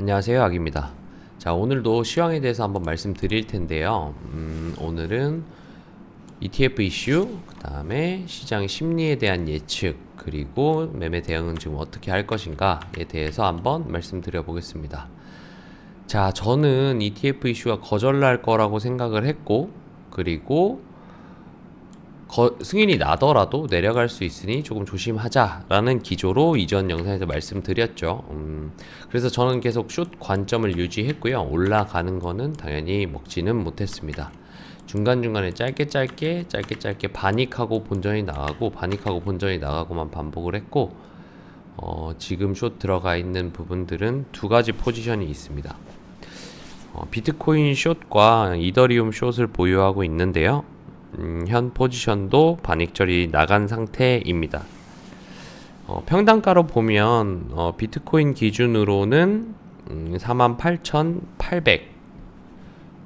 안녕하세요, 악입니다. 자, 오늘도 시황에 대해서 한번 말씀드릴 텐데요. 오늘은 ETF 이슈, 그 다음에 시장 심리에 대한 예측, 그리고 매매 대응은 지금 어떻게 할 것인가에 대해서 한번 말씀드려 보겠습니다. 자, 저는 ETF 이슈가 거절날 거라고 생각을 했고, 그리고 승인이 나더라도 내려갈 수 있으니 조금 조심하자라는 기조로 이전 영상에서 말씀드렸죠. 그래서 저는 계속 숏 관점을 유지했고요. 올라가는 거는 당연히 먹지는 못했습니다. 중간중간에 짧게 반익하고 본전이 나가고 반익하고 본전이 나가고만 반복을 했고, 지금 숏 들어가 있는 부분들은 두 가지 포지션이 있습니다. 비트코인 숏과 이더리움 숏을 보유하고 있는데요. 현 포지션도 반익절이 나간 상태입니다. 평단가로 보면 비트코인 기준으로는 48,800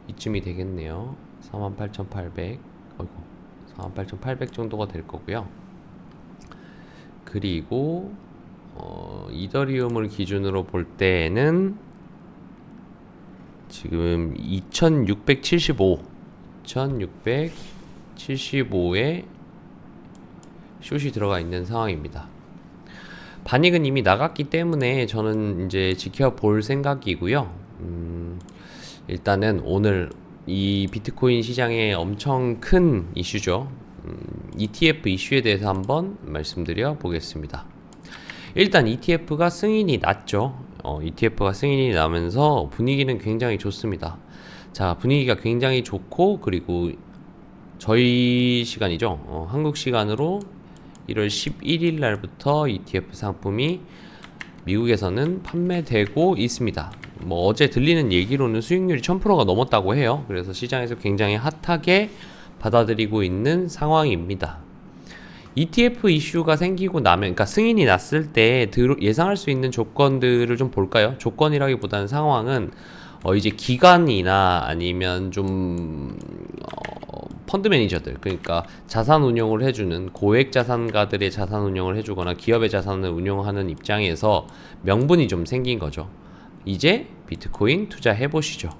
이쯤이 되겠네요. 48,800 48,800 정도가 될 거고요. 그리고 이더리움을 기준으로 볼 때는 지금 2675에 숏이 들어가 있는 상황입니다. 반익은 이미 나갔기 때문에 저는 이제 지켜볼 생각이고요. 일단은 오늘 이 비트코인 시장에 엄청 큰 이슈죠. ETF 이슈에 대해서 한번 말씀드려 보겠습니다. 일단 ETF가 승인이 났죠. ETF가 승인이 나면서 분위기는 굉장히 좋습니다. 자, 분위기가 굉장히 좋고, 그리고 저희 시간이죠. 한국 시간으로 1월 11일 날부터 ETF 상품이 미국에서는 판매되고 있습니다. 뭐 어제 들리는 얘기로는 수익률이 1000%가 넘었다고 해요. 그래서 시장에서 굉장히 핫하게 받아들이고 있는 상황입니다. ETF 이슈가 생기고 나면, 그러니까 승인이 났을 때 예상할 수 있는 조건들을 좀 볼까요? 조건이라기보다는 상황은 이제 기관이나 아니면 좀 펀드 매니저들, 그러니까 자산 운용을 해주는 고액 자산가들의 자산 운용을 해주거나 기업의 자산을 운용하는 입장에서 명분이 좀 생긴 거죠. 이제 비트코인 투자해 보시죠.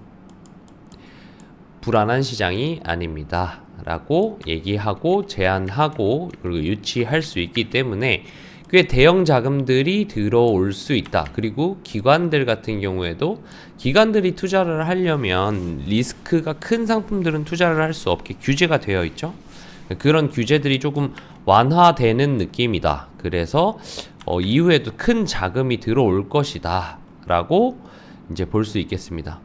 불안한 시장이 아닙니다 라고 얘기하고 제안하고 그리고 유치할 수 있기 때문에 꽤 대형 자금들이 들어올 수 있다. 그리고 기관들 같은 경우에도 기관들이 투자를 하려면 리스크가 큰 상품들은 투자를 할 수 없게 규제가 되어 있죠. 그런 규제들이 조금 완화되는 느낌이다. 그래서 이후에도 큰 자금이 들어올 것이다 라고 이제 볼 수 있겠습니다.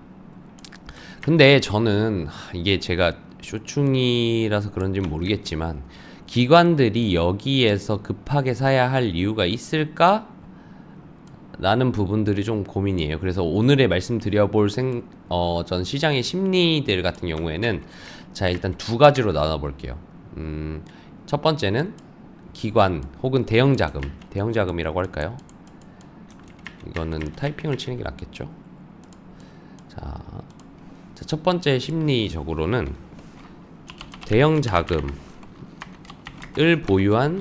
근데 저는 이게 제가 쇼충이라서 그런지 모르겠지만 기관들이 여기에서 급하게 사야 할 이유가 있을까? 라는 부분들이 좀 고민이에요. 그래서 오늘의 말씀드려볼 전 시장의 심리들 같은 경우에는 자, 일단 두 가지로 나눠볼게요. 첫 번째는 기관 혹은 대형 자금이라고 할까요? 이거는 타이핑을 치는 게 낫겠죠? 자, 첫 번째 심리적으로는 대형 자금을 보유한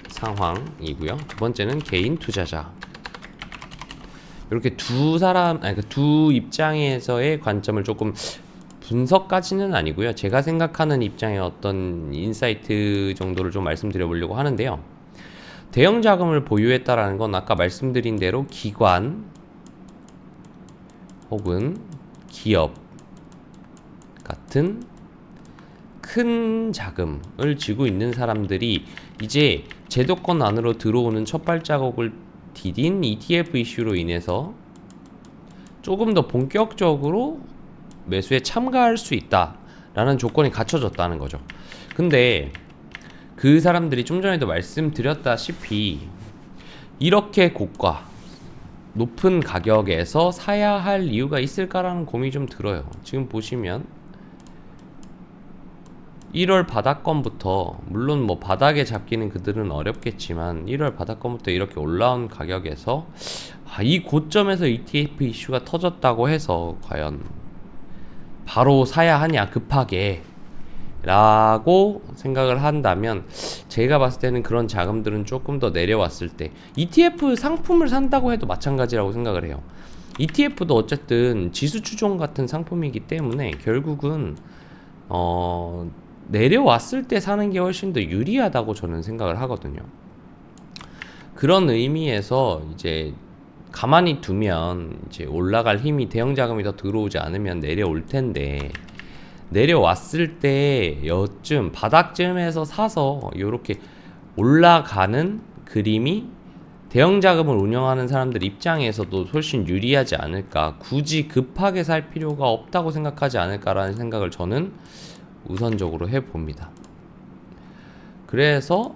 상황이고요. 두 번째는 개인 투자자. 이렇게 두 입장에서의 관점을 조금 분석까지는 아니고요. 제가 생각하는 입장의 어떤 인사이트 정도를 좀 말씀드려 보려고 하는데요. 대형 자금을 보유했다라는 건 아까 말씀드린 대로 기관 혹은 기업 같은 큰 자금을 쥐고 있는 사람들이 이제 제도권 안으로 들어오는 첫 발자국을 디딘 ETF 이슈로 인해서 조금 더 본격적으로 매수에 참가할 수 있다라는 조건이 갖춰졌다는 거죠. 근데 그 사람들이 좀 전에도 말씀드렸다시피 이렇게 고가 높은 가격에서 사야 할 이유가 있을까라는 고민이 좀 들어요. 지금 보시면 1월 바닥권부터, 물론 뭐 바닥에 잡기는 그들은 어렵겠지만 1월 바닥권부터 이렇게 올라온 가격에서 이 고점에서 ETF 이슈가 터졌다고 해서 과연 바로 사야 하냐 급하게 라고 생각을 한다면 제가 봤을 때는 그런 자금들은 조금 더 내려왔을 때 ETF 상품을 산다고 해도 마찬가지라고 생각을 해요. ETF도 어쨌든 지수 추종 같은 상품이기 때문에 결국은 내려왔을 때 사는 게 훨씬 더 유리하다고 저는 생각을 하거든요. 그런 의미에서 이제 가만히 두면 이제 올라갈 힘이 대형 자금이 더 들어오지 않으면 내려올 텐데, 내려왔을 때 여쯤 바닥쯤에서 사서 이렇게 올라가는 그림이 대형 자금을 운영하는 사람들 입장에서도 훨씬 유리하지 않을까, 굳이 급하게 살 필요가 없다고 생각하지 않을까라는 생각을 저는 우선적으로 해봅니다. 그래서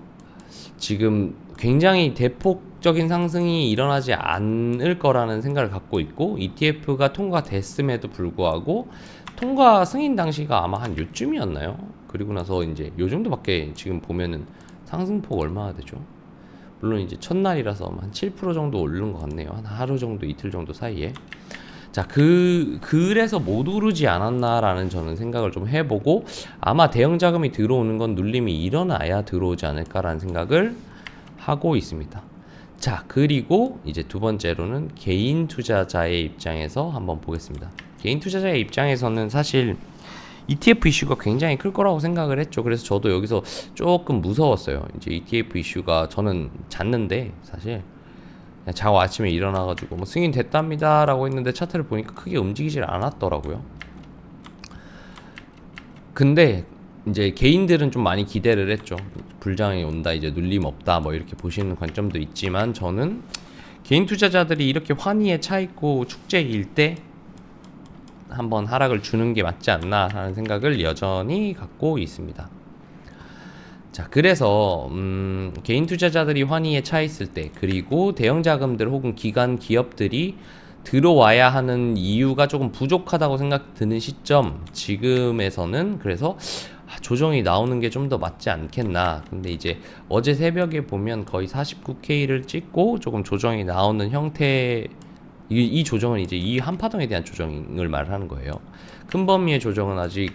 지금 굉장히 대폭적인 상승이 일어나지 않을 거라는 생각을 갖고 있고, ETF가 통과됐음에도 불구하고 통과 승인 당시가 아마 한 요쯤이었나요? 그리고 나서 이제 요 정도밖에 지금 보면은 상승폭 얼마나 되죠? 물론 이제 첫날이라서 한 7% 정도 오른 것 같네요. 한 하루 정도, 이틀 정도 사이에. 자, 그래서 못 오르지 않았나라는 저는 생각을 좀 해보고, 아마 대형 자금이 들어오는 건 눌림이 일어나야 들어오지 않을까라는 생각을 하고 있습니다. 자, 그리고 이제 두 번째로는 개인 투자자의 입장에서 한번 보겠습니다. 개인 투자자의 입장에서는 사실 ETF 이슈가 굉장히 클 거라고 생각을 했죠. 그래서 저도 여기서 조금 무서웠어요. 이제 ETF 이슈가, 저는 잤는데 사실 그냥 자고 아침에 일어나가지고 뭐 승인 됐답니다 라고 했는데 차트를 보니까 크게 움직이질 않았더라고요. 근데 이제 개인들은 좀 많이 기대를 했죠. 불장이 온다, 이제 눌림 없다, 뭐 이렇게 보시는 관점도 있지만, 저는 개인 투자자들이 이렇게 환희에 차 있고 축제일 때 한번 하락을 주는 게 맞지 않나 하는 생각을 여전히 갖고 있습니다. 자, 그래서 개인 투자자들이 환희에 차 있을 때, 그리고 대형 자금들 혹은 기관 기업들이 들어와야 하는 이유가 조금 부족하다고 생각 드는 시점, 지금에서는 그래서 조정이 나오는 게 좀 더 맞지 않겠나. 근데 이제 어제 새벽에 보면 거의 49K를 찍고 조금 조정이 나오는 형태, 이 조정은 이제 이 한파동에 대한 조정을 말하는 거예요. 큰 범위의 조정은 아직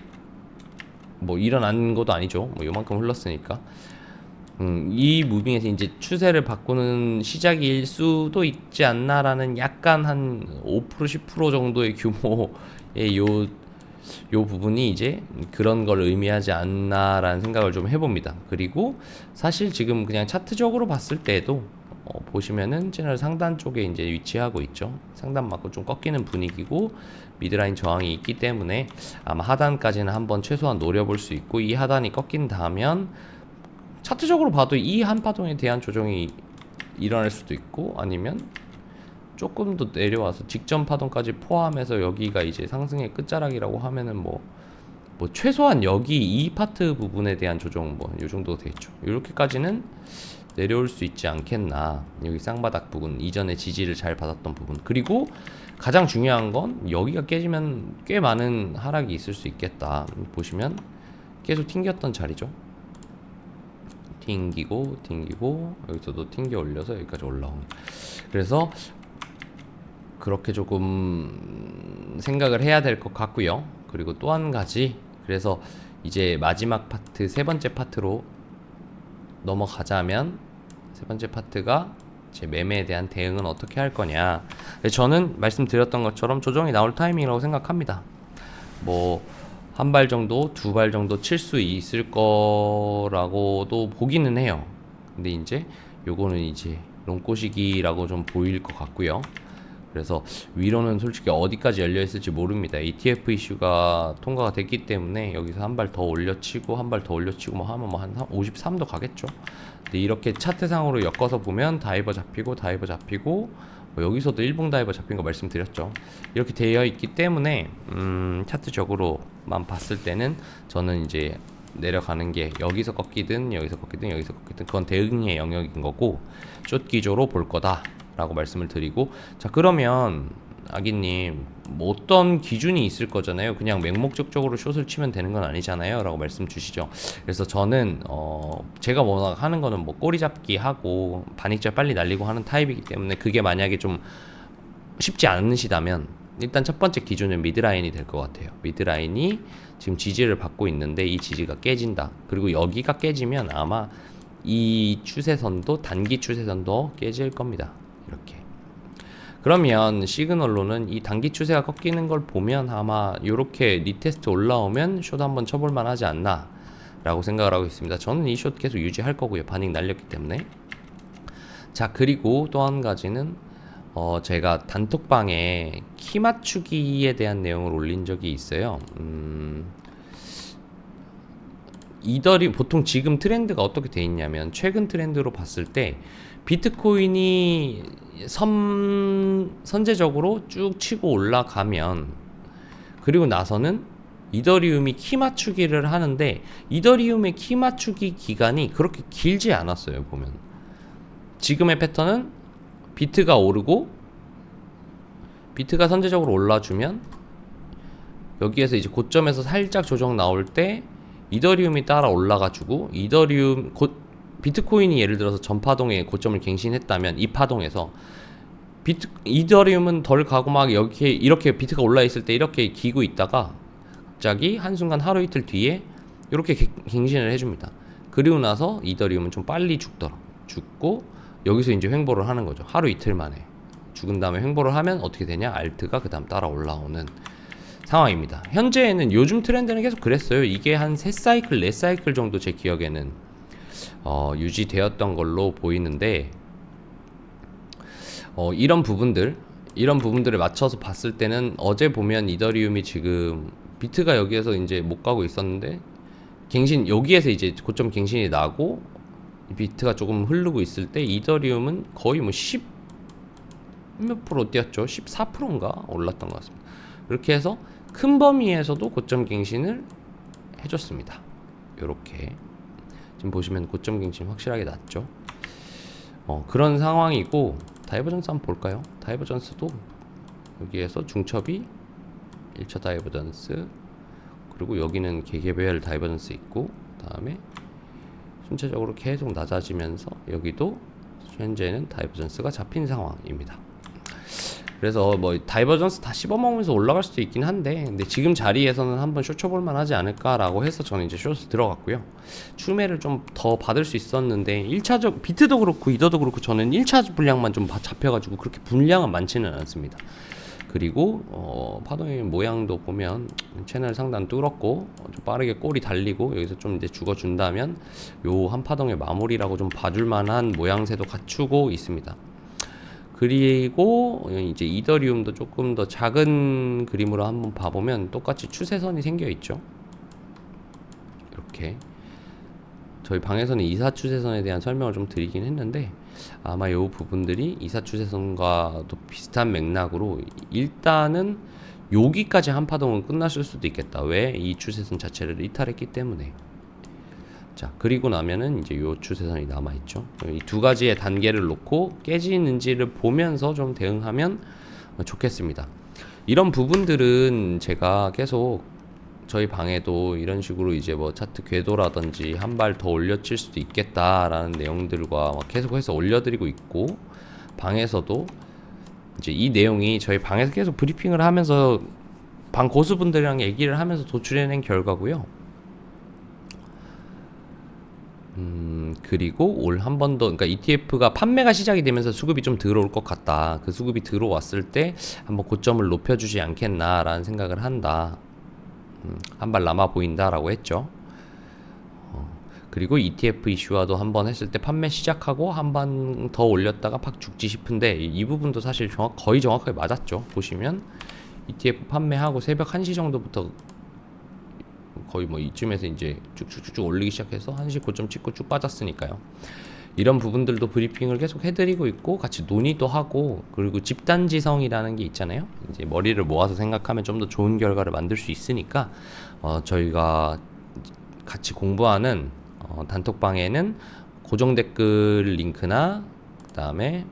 뭐 일어난 것도 아니죠. 뭐 요만큼 흘렀으니까. 이 무빙에서 이제 추세를 바꾸는 시작일 수도 있지 않나라는 약간 한 5% 10% 정도의 규모의 요 부분이 이제 그런 걸 의미하지 않나라는 생각을 좀 해봅니다. 그리고 사실 지금 그냥 차트적으로 봤을 때도 보시면은 채널 상단 쪽에 이제 위치하고 있죠. 상단 맞고 좀 꺾이는 분위기고, 미드라인 저항이 있기 때문에 아마 하단까지는 한번 최소한 노려볼 수 있고, 이 하단이 꺾인다면 차트적으로 봐도 이 한파동에 대한 조정이 일어날 수도 있고, 아니면 조금 더 내려와서 직전 파동까지 포함해서 여기가 이제 상승의 끝자락이라고 하면은 뭐 최소한 여기 이 파트 부분에 대한 조정 뭐 요 정도 되겠죠. 이렇게까지는 내려올 수 있지 않겠나. 여기 쌍바닥 부분, 이전에 지지를 잘 받았던 부분, 그리고 가장 중요한 건 여기가 깨지면 꽤 많은 하락이 있을 수 있겠다. 보시면 계속 튕겼던 자리죠. 튕기고 여기서도 튕겨 올려서 여기까지 올라오는. 그래서 그렇게 조금 생각을 해야 될 것 같고요. 그리고 또 한 가지, 그래서 이제 마지막 파트, 세 번째 파트로 넘어가자면, 세 번째 파트가 제 매매에 대한 대응은 어떻게 할 거냐. 저는 말씀드렸던 것처럼 조정이 나올 타이밍이라고 생각합니다. 뭐 한 발 정도, 두 발 정도 칠 수 있을 거라고도 보기는 해요. 근데 이제 요거는 이제 롱꼬시기라고 좀 보일 것 같고요. 그래서 위로는 솔직히 어디까지 열려 있을지 모릅니다. ETF 이슈가 통과가 됐기 때문에 여기서 한 발 더 올려치고 한 발 더 올려치고 뭐 하면 뭐 한 53도 가겠죠. 근데 이렇게 차트상으로 엮어서 보면 다이버 잡히고 뭐 여기서도 일봉 다이버 잡힌 거 말씀드렸죠. 이렇게 되어 있기 때문에 차트적으로만 봤을 때는 저는 이제 내려가는 게 여기서 꺾이든 그건 대응의 영역인 거고, 숏 기조로 볼 거다 라고 말씀을 드리고, 자, 그러면 아기님 뭐 어떤 기준이 있을 거잖아요. 그냥 맹목적으로 숏을 치면 되는 건 아니잖아요 라고 말씀 주시죠. 그래서 저는 제가 워낙 하는 거는 뭐 꼬리 잡기 하고 반익자 빨리 날리고 하는 타입이기 때문에, 그게 만약에 좀 쉽지 않으시다면 일단 첫 번째 기준은 미드라인이 될 것 같아요. 미드라인이 지금 지지를 받고 있는데 이 지지가 깨진다. 그리고 여기가 깨지면 아마 이 추세선도 단기 추세선도 깨질 겁니다. 이렇게. 그러면 시그널로는 이 단기 추세가 꺾이는 걸 보면 아마 이렇게 리테스트 올라오면 숏 한번 쳐볼만 하지 않나 라고 생각을 하고 있습니다. 저는 이 숏 계속 유지할 거고요. 반응 날렸기 때문에. 자, 그리고 또 한 가지는 제가 단톡방에 키 맞추기에 대한 내용을 올린 적이 있어요. 이더리 보통 지금 트렌드가 어떻게 돼 있냐면 최근 트렌드로 봤을 때 비트코인이 선제적으로 쭉 치고 올라가면 그리고 나서는 이더리움이 키 맞추기를 하는데 이더리움의 키 맞추기 기간이 그렇게 길지 않았어요. 보면 지금의 패턴은 비트가 오르고 비트가 선제적으로 올라주면 여기에서 이제 고점에서 살짝 조정 나올 때 이더리움이 따라 올라가지고 비트코인이 예를 들어서 전파동에 고점을 갱신했다면 이 파동에서 이더리움은 덜 가고 막 여기에 이렇게 비트가 올라 있을 때 이렇게 기고 있다가 갑자기 한순간 하루 이틀 뒤에 이렇게 갱신을 해줍니다. 그리고 나서 이더리움은 좀 빨리 죽고 여기서 이제 횡보를 하는 거죠. 하루 이틀 만에 죽은 다음에 횡보를 하면 어떻게 되냐? 알트가 그 다음 따라 올라오는 상황입니다. 현재는 요즘 트렌드는 계속 그랬어요. 이게 한 3사이클, 4사이클 정도 제 기억에는 유지되었던 걸로 보이는데 이런 부분들을 맞춰서 봤을 때는 어제 보면 이더리움이 지금 비트가 여기에서 이제 못 가고 있었는데 여기에서 이제 고점 갱신이 나고 비트가 조금 흐르고 있을 때 이더리움은 거의 뭐 10 몇 프로 뛰었죠. 14%인가 올랐던 것 같습니다. 이렇게 해서 큰 범위에서도 고점 갱신을 해줬습니다. 이렇게 지금 보시면 고점 갱신 확실하게 났죠. 그런 상황이고 다이버전스 한번 볼까요? 다이버전스도 여기에서 중첩이 1차 다이버전스 그리고 여기는 개개별 다이버전스 있고 다음에 순차적으로 계속 낮아지면서 여기도 현재는 다이버전스가 잡힌 상황입니다. 그래서 뭐 다이버전스 다 씹어먹으면서 올라갈 수도 있긴 한데 근데 지금 자리에서는 한번 숏 쳐볼만 하지 않을까라고 해서 저는 이제 숏을 들어갔고요. 추매를 좀 더 받을 수 있었는데 1차적 비트도 그렇고 이더도 그렇고 저는 1차 분량만 좀 잡혀가지고 그렇게 분량은 많지는 않습니다. 그리고 파동의 모양도 보면 채널 상단 뚫었고 좀 빠르게 꼬리 달리고 여기서 좀 이제 죽어준다면 요 한 파동의 마무리라고 좀 봐줄 만한 모양새도 갖추고 있습니다. 그리고 이제 이더리움도 조금 더 작은 그림으로 한번 봐보면 똑같이 추세선이 생겨 있죠. 이렇게 저희 방에서는 이사 추세선에 대한 설명을 좀 드리긴 했는데 아마 이 부분들이 이사 추세선과도 비슷한 맥락으로 일단은 여기까지 한 파동은 끝났을 수도 있겠다. 왜? 이 추세선 자체를 이탈했기 때문에. 자, 그리고 나면은 이제 요 추세선이 남아있죠. 이 두 가지의 단계를 놓고 깨지는지를 보면서 좀 대응하면 좋겠습니다. 이런 부분들은 제가 계속 저희 방에도 이런 식으로 이제 뭐 차트 궤도라든지 한 발 더 올려칠 수도 있겠다라는 내용들과 막 계속해서 올려드리고 있고 방에서도 이제 이 내용이 저희 방에서 계속 브리핑을 하면서 방 고수분들이랑 얘기를 하면서 도출해낸 결과고요. 그리고 올 한 번 더, 그러니까 ETF가 판매가 시작이 되면서 수급이 좀 들어올 것 같다. 그 수급이 들어왔을 때 한번 고점을 높여주지 않겠나라는 생각을 한다. 한 발 남아 보인다라고 했죠. 그리고 ETF 이슈화도 한번 했을 때 판매 시작하고 한 번 더 올렸다가 팍 죽지 싶은데 이 부분도 사실 거의 정확하게 맞았죠. 보시면 ETF 판매하고 새벽 1시 정도부터 거의 뭐 이쯤에서 이제 쭉쭉쭉 올리기 시작해서 1시 고점 찍고 쭉 빠졌으니까요. 이런 부분들도 브리핑을 계속 해드리고 있고 같이 논의도 하고 그리고 집단지성이라는 게 있잖아요. 이제 머리를 모아서 생각하면 좀 더 좋은 결과를 만들 수 있으니까 저희가 같이 공부하는 단톡방에는 고정 댓글 링크나 그다음에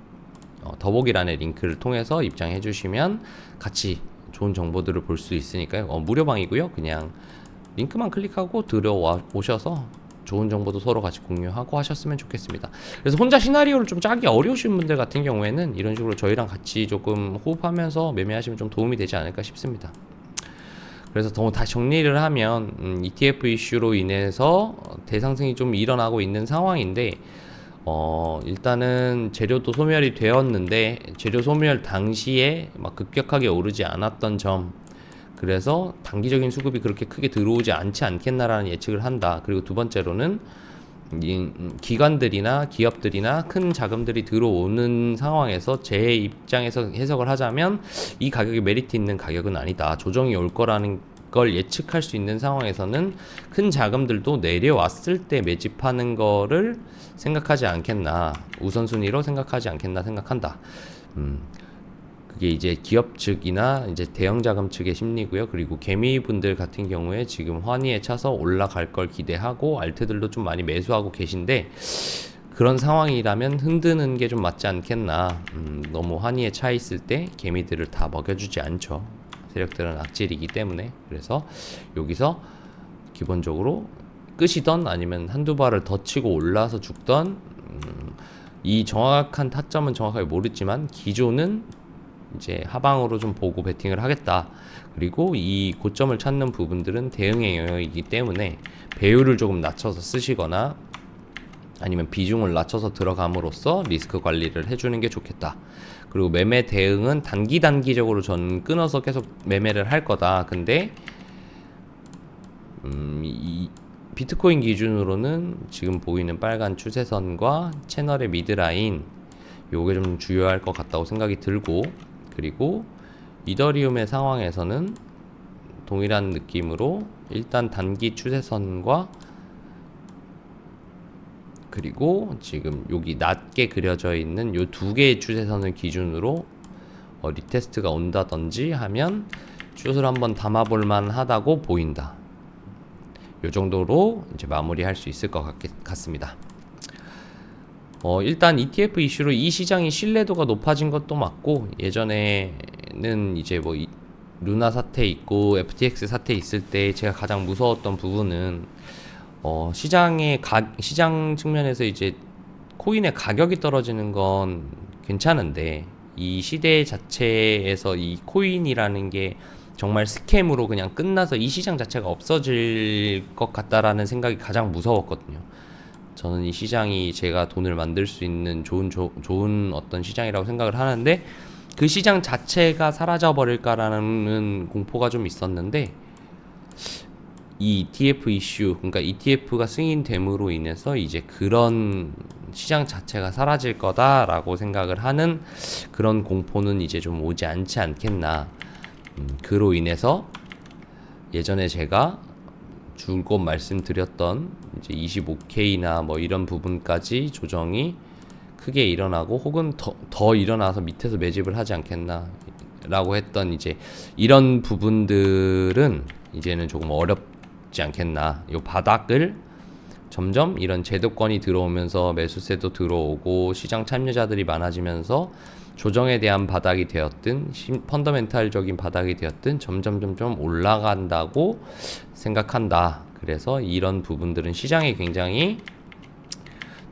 더보기란의 링크를 통해서 입장해 주시면 같이 좋은 정보들을 볼 수 있으니까요. 무료방이고요. 그냥 링크만 클릭하고 들어와 오셔서 좋은 정보도 서로 같이 공유하고 하셨으면 좋겠습니다. 그래서 혼자 시나리오를 좀 짜기 어려우신 분들 같은 경우에는 이런 식으로 저희랑 같이 조금 호흡하면서 매매하시면 좀 도움이 되지 않을까 싶습니다. 그래서 더 다시 정리를 하면 ETF 이슈로 인해서 대상승이 좀 일어나고 있는 상황인데 일단은 재료도 소멸이 되었는데 재료 소멸 당시에 막 급격하게 오르지 않았던 점, 그래서 단기적인 수급이 그렇게 크게 들어오지 않지 않겠나라는 예측을 한다. 그리고 두 번째로는 기관들이나 기업들이나 큰 자금들이 들어오는 상황에서 제 입장에서 해석을 하자면 이 가격이 메리트 있는 가격은 아니다. 조정이 올 거라는 걸 예측할 수 있는 상황에서는 큰 자금들도 내려왔을 때 매집하는 거를 생각하지 않겠나, 우선순위로 생각하지 않겠나 생각한다. 그게 이제 기업 측이나 이제 대형 자금 측의 심리고요. 그리고 개미분들 같은 경우에 지금 환희에 차서 올라갈 걸 기대하고 알트들도 좀 많이 매수하고 계신데, 그런 상황이라면 흔드는 게 좀 맞지 않겠나. 너무 환희에 차 있을 때 개미들을 다 먹여주지 않죠. 세력들은 악질이기 때문에. 그래서 여기서 기본적으로 끄시던 아니면 한두 발을 더 치고 올라서 죽던, 이 정확한 타점은 정확하게 모르지만 기조는 이제 하방으로 좀 보고 베팅을 하겠다. 그리고 이 고점을 찾는 부분들은 대응의 영역이기 때문에 배율을 조금 낮춰서 쓰시거나 아니면 비중을 낮춰서 들어감으로써 리스크 관리를 해주는 게 좋겠다. 그리고 매매 대응은 단기적으로 저는 끊어서 계속 매매를 할 거다. 근데 이 비트코인 기준으로는 지금 보이는 빨간 추세선과 채널의 미드라인, 요게 좀 주요할 것 같다고 생각이 들고, 그리고 이더리움의 상황에서는 동일한 느낌으로 일단 단기 추세선과 그리고 지금 여기 낮게 그려져 있는 요 두 개의 추세선을 기준으로 리테스트가 온다든지 하면 슛을 한번 담아볼 만하다고 보인다. 요 정도로 이제 마무리할 수 있을 것 같습니다. 일단 ETF 이슈로 이 시장이 신뢰도가 높아진 것도 맞고, 예전에는 이제 뭐 루나 사태 있고 FTX 사태 있을 때 제가 가장 무서웠던 부분은 시장 측면에서 이제 코인의 가격이 떨어지는 건 괜찮은데, 이 시대 자체에서 이 코인이라는 게 정말 스캠으로 그냥 끝나서 이 시장 자체가 없어질 것 같다라는 생각이 가장 무서웠거든요. 저는 이 시장이 제가 돈을 만들 수 있는 좋은 어떤 시장이라고 생각을 하는데, 그 시장 자체가 사라져 버릴까라는 공포가 좀 있었는데, 이 ETF 이슈, 그러니까 ETF가 승인됨으로 인해서 이제 그런 시장 자체가 사라질 거다라고 생각을 하는 그런 공포는 이제 좀 오지 않지 않겠나. 그로 인해서 예전에 제가 줄곧 말씀드렸던 이제 25K나 뭐 이런 부분까지 조정이 크게 일어나고 혹은 더 일어나서 밑에서 매집을 하지 않겠나 라고 했던 이제 이런 부분들은 이제는 조금 어렵지 않겠나. 요 바닥을 점점 이런 제도권이 들어오면서 매수세도 들어오고 시장 참여자들이 많아지면서 조정에 대한 바닥이 되었든 펀더멘탈적인 바닥이 되었든 점점 올라간다고 생각한다. 그래서 이런 부분들은 시장에 굉장히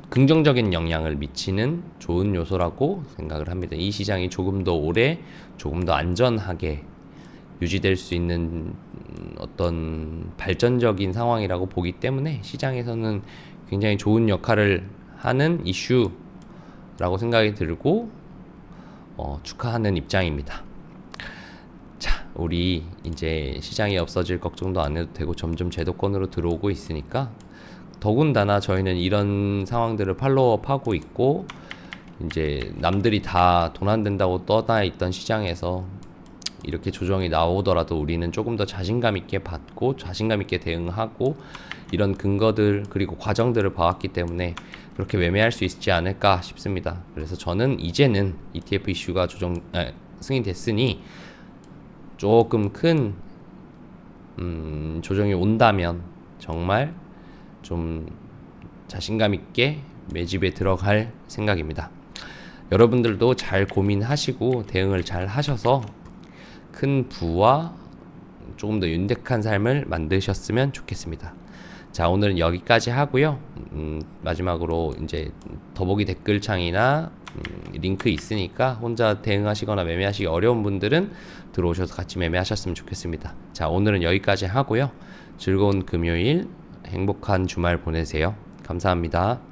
긍정적인 영향을 미치는 좋은 요소라고 생각을 합니다. 이 시장이 조금 더 오래, 조금 더 안전하게 유지될 수 있는 어떤 발전적인 상황이라고 보기 때문에 시장에서는 굉장히 좋은 역할을 하는 이슈라고 생각이 들고 축하하는 입장입니다. 자, 우리 이제 시장이 없어질 걱정도 안 해도 되고 점점 제도권으로 들어오고 있으니까, 더군다나 저희는 이런 상황들을 팔로우업하고 있고, 이제 남들이 다 돈 안 된다고 떠나 있던 시장에서 이렇게 조정이 나오더라도 우리는 조금 더 자신감 있게 받고 자신감 있게 대응하고 이런 근거들 그리고 과정들을 봐왔기 때문에 그렇게 매매할 수 있지 않을까 싶습니다. 그래서 저는 이제는 ETF 이슈가 승인됐으니 조금 큰 조정이 온다면 정말 좀 자신감 있게 매집에 들어갈 생각입니다. 여러분들도 잘 고민하시고 대응을 잘 하셔서 큰 부와 조금 더 윤택한 삶을 만드셨으면 좋겠습니다. 자, 오늘은 여기까지 하고요. 마지막으로 이제 더보기 댓글창이나 링크 있으니까 혼자 대응하시거나 매매하시기 어려운 분들은 들어오셔서 같이 매매하셨으면 좋겠습니다. 자, 오늘은 여기까지 하고요. 즐거운 금요일, 행복한 주말 보내세요. 감사합니다.